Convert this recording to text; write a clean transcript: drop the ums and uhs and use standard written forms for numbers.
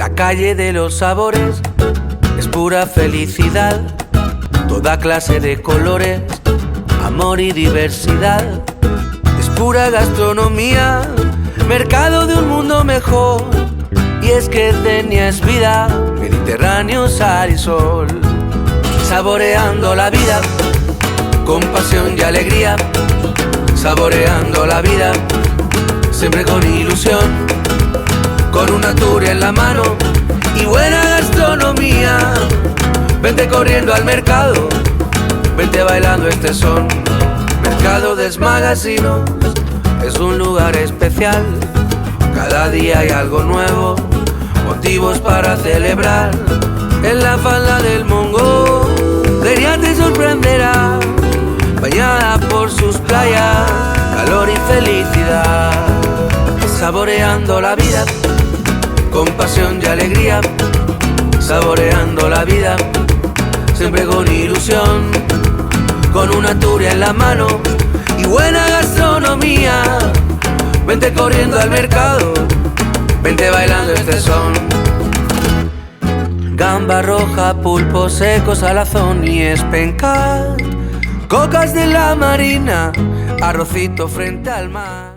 La calle de los sabores es pura felicidad, toda clase de colores, amor y diversidad. Es pura gastronomía, mercado de un mundo mejor. Y es que Denia es vida, Mediterráneo, sal y sol. Saboreando la vida, con pasión y alegría. Saboreando la vida, siempre con ilusión, con una tour en la mano y buena gastronomía. Vente corriendo al mercado, vente bailando este son. Mercado de Esmagasinos es un lugar especial. Cada día hay algo nuevo, motivos para celebrar. En la falda del Mongo, Denia te sorprenderá, bañada por sus playas, calor y felicidad. Saboreando la vida, con pasión y alegría. Saboreando la vida, siempre con ilusión, con una turia en la mano y buena gastronomía. Vente corriendo al mercado, vente bailando este son. Gamba roja, pulpo seco, salazón y espencar, cocas de la marina, arrocito frente al mar.